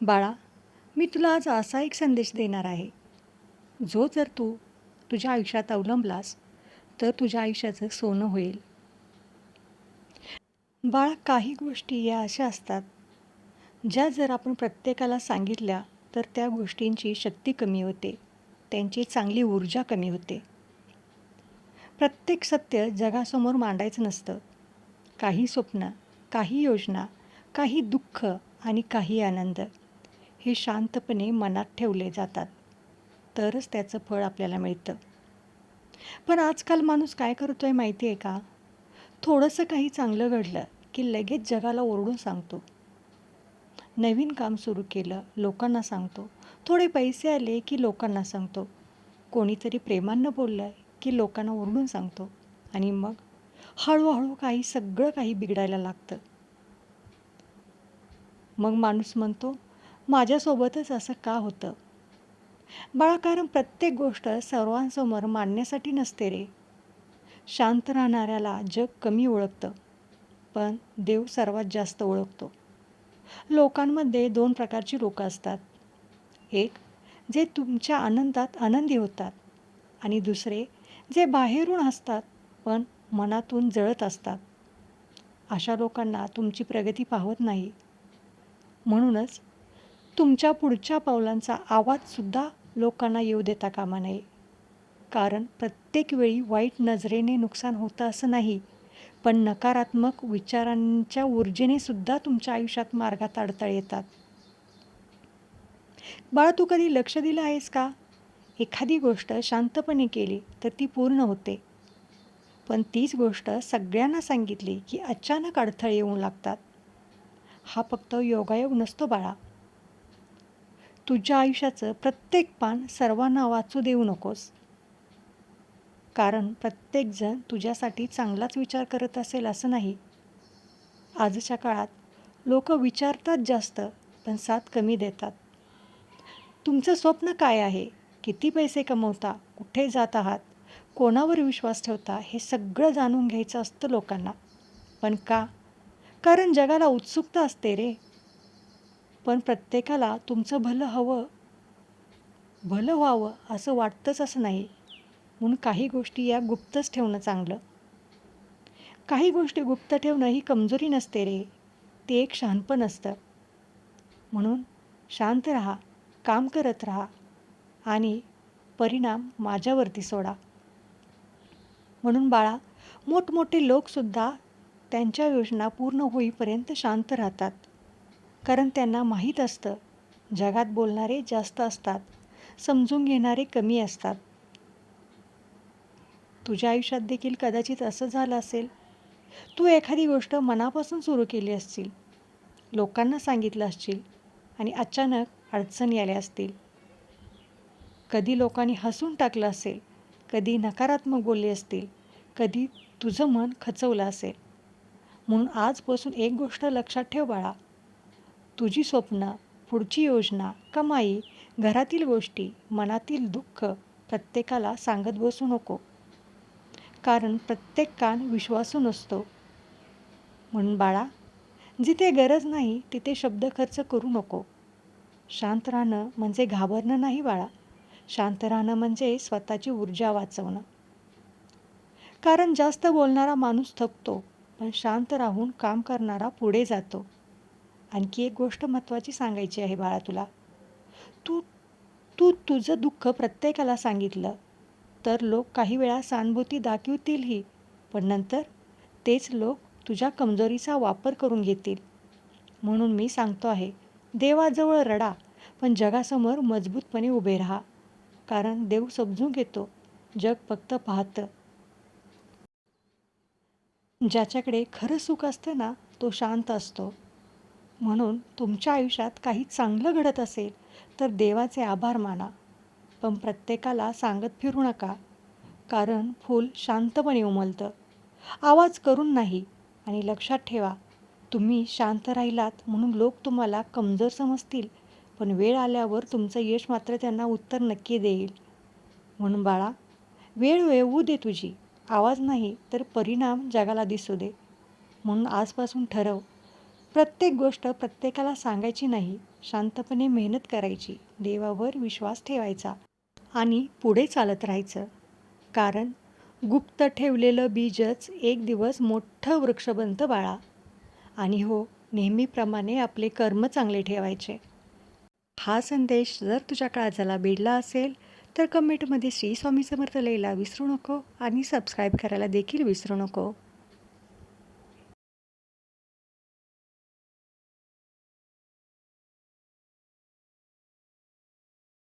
बाळा, मी तुला आज असा एक संदेश देणार आहे, जो जर तू तुझ्या आयुष्यात अवलंबलास, तर तुझ्या आयुष्याचं सोनं होईल. बाळा, काही गोष्टी या अशा असतात, ज्या जर आपण प्रत्येकाला सांगितल्या, तर त्या गोष्टींची शक्ती कमी होते, त्यांची चांगली ऊर्जा कमी होते. प्रत्येक सत्य जगासमोर मांडायचं नसतं. काही स्वप्न, काही योजना, काही दुःख आणि काही आनंद हे शांतपणे मनात ठेवले जातात. तरच त्याचं फळ आपल्याला मिळतं. पण आजकाल माणूस काय करतोय माहिती आहे का? थोडंसं काही चांगलं घडलं की लगेच जगाला ओरडून सांगतो. नवीन काम सुरू केलं, लोकांना सांगतो. थोडे पैसे आले की लोकांना सांगतो. कोणीतरी प्रेमानं बोललं की लोकांना ओरडून सांगतो. आणि मग हळूहळू सगळं काही बिघडायला लागतं. मग माणूस म्हणतो, माझ्यासोबतच असं का होतं? बाळा, कारण प्रत्येक गोष्ट सर्वांसमोर मांडण्यासाठी नसते रे. शांत राहणाऱ्याला जग कमी ओळखतं, पण देव सर्वात जास्त ओळखतो. लोकांमध्ये दोन प्रकारची लोकं असतात. एक, जे तुमच्या आनंदात आनंदी होतात आणि दुसरे, जे बाहेरून हसतात पण मनातून जळत असतात. अशा लोकांना तुमची प्रगती पाहत नाही. म्हणूनच तुमच्या पुढच्या पावलांचा आवाजसुद्धा लोकांना येऊ देता कामा नये. कारण प्रत्येक वेळी वाईट नजरेने नुकसान होतं असं नाही, पण नकारात्मक विचारांच्या ऊर्जेने सुद्धा तुमच्या आयुष्यात मार्गात अडथळे येतात. बाळा, तू कधी लक्ष दिलं आहेस का? एखादी गोष्ट शांतपणे केली तर ती पूर्ण होते. पण तीच गोष्ट सगळ्यांना सांगितली की अचानक अडथळे येऊ लागतात. हा फक्त योगायोग नसतो बाळा. तुझ्या आयुष्याचं प्रत्येक पान सर्वांना वाचू देऊ नकोस. कारण प्रत्येकजण तुझ्यासाठी चांगलाच विचार करत असेल असं नाही. आजच्या काळात लोक विचारतात जास्त, पण साथ कमी देतात. तुमचं स्वप्न काय आहे? किती पैसे कमवता? कुठे जात आहात? कोणावर विश्वास ठेवता? हे सगळं जाणून घ्यायचं असतं लोकांना. पण का? कारण जगाला उत्सुकता असते रे. पण प्रत्येकाला तुमचं भलं व्हावं असं वाटतंच असं नाही. म्हणून काही गोष्टी या गुप्तच ठेवणं चांगलं. काही गोष्टी गुप्त ठेवणं ही कमजोरी नसते रे, ते एक शहाणपण असतं. म्हणून शांत राहा, काम करत राहा आणि परिणाम माझ्यावरती सोडा. म्हणून बाळा, मोठमोठे लोकसुद्धा त्यांच्या योजना पूर्ण होईपर्यंत शांत राहतात. कारण त्यांना माहीत असतं, जगात बोलणारे जास्त असतात, समजून घेणारे कमी असतात. तुझ्या आयुष्यात देखील कदाचित असं झालं असेल. तू एखादी गोष्ट मनापासून सुरू केली असशील, लोकांना सांगितलं असशील आणि अचानक अडचणी आल्या असतील. कधी लोकांनी हसून टाकलं असेल, कधी नकारात्मक बोलले असतील, कधी तुझं मन खचवलं असेल. म्हणून आजपासून एक गोष्ट लक्षात ठेव बाळा, तुझी स्वप्न, पुढची योजना, कमाई, घरातील गोष्टी, मनातील दुःख प्रत्येकाला सांगत बसू नको. कारण प्रत्येक कान विश्वासू नसतो. म्हणून बाळा, जिथे गरज नाही तिथे शब्द खर्च करू नको. शांत राहणं म्हणजे घाबरणं नाही बाळा. शांत राहणं म्हणजे स्वतःची ऊर्जा वाचवणं. कारण जास्त बोलणारा माणूस थकतो, पण शांत राहून काम करणारा पुढे जातो. आणखी एक गोष्ट महत्त्वाची सांगायची आहे बाळा तुला. तू तू तुझं दुःख प्रत्येकाला सांगितलं, तर लोक काही वेळा सहानुभूती दाखवतीलही, पण नंतर तेच लोक तुझ्या कमजोरीचा वापर करून घेतील. म्हणून मी सांगतो आहे, देवाजवळ रडा, पण जगासमोर मजबूतपणे उभे राहा. कारण देव समजून घेतो, जग फक्त पाहतं. ज्याच्याकडे खरं सुख असतं ना, तो शांत असतो. म्हणून तुमच्या आयुष्यात काही चांगलं घडत असेल, तर देवाचे आभार माना. पण प्रत्येकाला सांगत फिरू नका. कारण फूल शांतपणे उमलतं, आवाज करून नाही. आणि लक्षात ठेवा, तुम्ही शांत राहिलात म्हणून लोक तुम्हाला कमजोर समजतील, पण वेळ आल्यावर तुमचं यश मात्र त्यांना उत्तर नक्की देईल. म्हणून बाळा, वेळ येऊ दे तुझी. आवाज नाही तर परिणाम जगाला दिसू दे. म्हणून आजपासून ठरव, प्रत्येक गोष्ट प्रत्येकाला सांगायची नाही. शांतपणे मेहनत करायची, देवावर विश्वास ठेवायचा आणि पुढे चालत राहायचं. कारण गुप्त ठेवलेलं बीजच एक दिवस मोठं वृक्ष बनतं बाळा. आणि हो, नेहमीप्रमाणे आपले कर्म चांगले ठेवायचे. हा संदेश जर तुझ्या काळजाला भिडला असेल तर कमेंटमध्ये श्री स्वामी समर्थ लिहायला विसरू नको आणि सबस्क्राईब करायला देखील विसरू नको.